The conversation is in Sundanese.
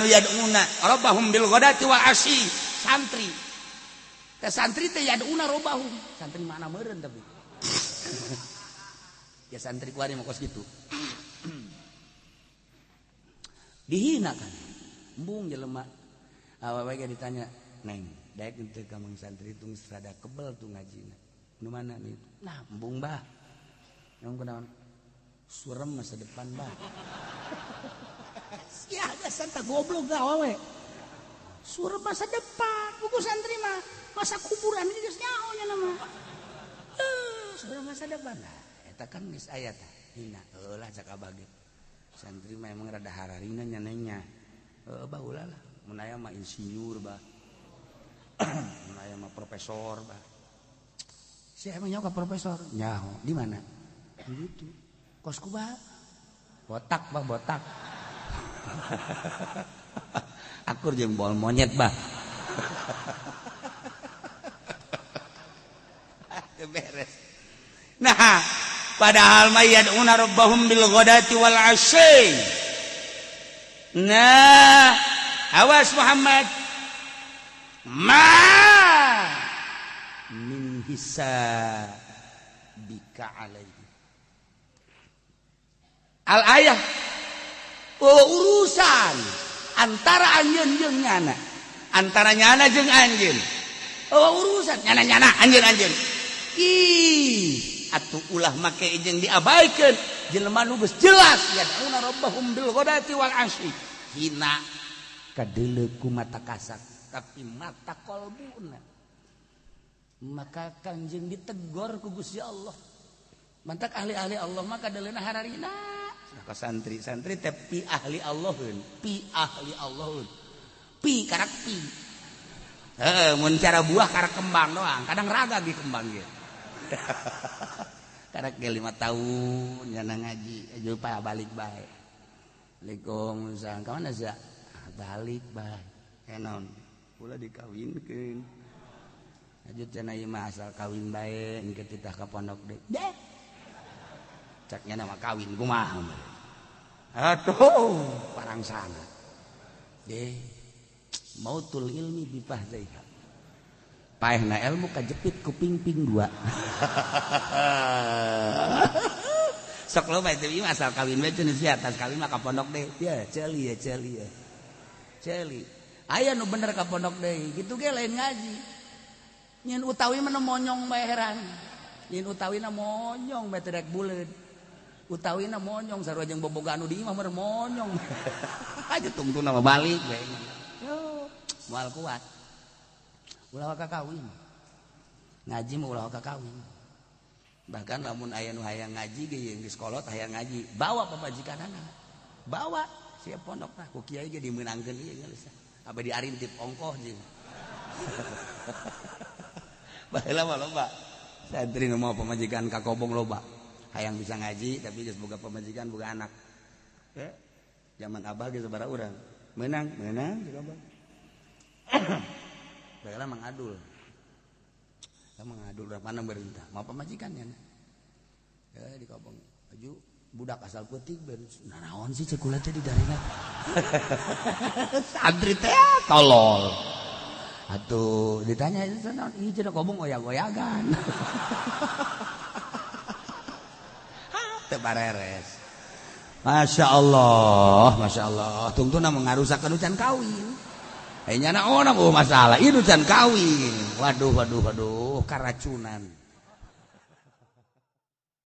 yad'una rabbahum bil ghadati wal asyi. Santri teh yad'una rabbahum. Santri mana meureun tapi. Ya santri kuari mah kos gitu. Dihina kan. Embung jelema. Awewe ge ditanya, "Neng, daek teu ka mang santri tung rada kebel tuh ngajina." Nu mana nih? Nah, embung bah. Yang kunaon? Surem masa depan bah. Ya ada santa goblok gak awewe. Surem masa depan. Buku santri mah masa kuburan ini geus nyaho nya nama. Surem masa depan. Nah, eta kan geus aya tah. Hina heulah cak abage. Santri mah emang rada hararina nyanenya. Bah ulah lah. Mun aya mah insinyur bah. Mun aya mah profesor bah. Si emang nyaho ka profesor? Nyaho. Di mana? Gitu. Kosku bah. Botak bah botak. Akur jembol monyet bah. Beres. Nah, padahal ma yad'una rabbahum bil ghadati wal 'asyi. Nah, awas Muhammad. Min hisabika alaihi. Al ayah urusan antara anjeun jeung nyana, antara nyana jeung anjeun. Urusan nyana anjeun. Ih, atuh ulah make jeung diabaikeun jelema nu geus jelas yad'una rabbahum bil ghadati wal 'asyi. Hina kadeuleu ku mata kasat tapi mata qalbuna. Maka kanjeng ditegor ku Gusti Allah. Mantak ahli-ahli Allah maka kadeuleuna hararina. Ka santri teh pi ahli Allahun, pi karak pi. Mun cara buah karak kembang doang, kadang raga ge kembang ge. Karak ge 5 tahun nyana ngaji, aja balik bae. Waalaikumsalam. Ka mana za? Balik bae. Naon? Ulah dikawinkeun. Ajut cenah ieu mah asal kawin bae, engke titah ka pondok deui. Cak nyana mah kawin kumaha. Atuh, parang sana. Mautul ilmi bifahdaiha. Paehna ilmu kajepit ku ping-ping 2. Sok loba teh ieu asal kawin bae teu sia atas kawin mah ka pondok deui. Ya, celi. Aya nu bener ka pondok deui, kitu ge lain ngaji. Nyen utawi mah monyong bae heran. Nyen utawi na monyong bae teu rek buleud. Utawina monyong sarua jeung boboga anu di imah meureun monyong. Aja tungtuna mah balik we. Yo, moal kuat. Ulah ka kawin. Ngaji mah ulah ka kawin. Bahkan lamun aya nu hayang ngaji ge geus kolot hayang ngaji, bawa pamajikanana. Bawa siap pondok tah ku kiai ge dimeunangkeun ieu geus. Aba diarintip ongkoh jeung. Baheula mah loba. Santri nu mau pamajikan ka kobong loba. Hayang bisa ngaji tapi geus boga pamajikan boga anak. Zaman abah ge sabaraha urang. Meunang jeung abah. Baheula mangadul. Mangadul rapana beurintah. Mau pamajikan nya. Di kobong. Aju budak asal peuting beus. Naon sih cek kula teh di darina. Santri teh tolol. Atuh ditanya itu naon? Ieu cenah kobong oyag-oyagan. Tebareres. Masya Allah. Tungtuna mengarusakan ucan kawin. Nyana orang masalah. Ini ucan kawin. Waduh. Karacunan.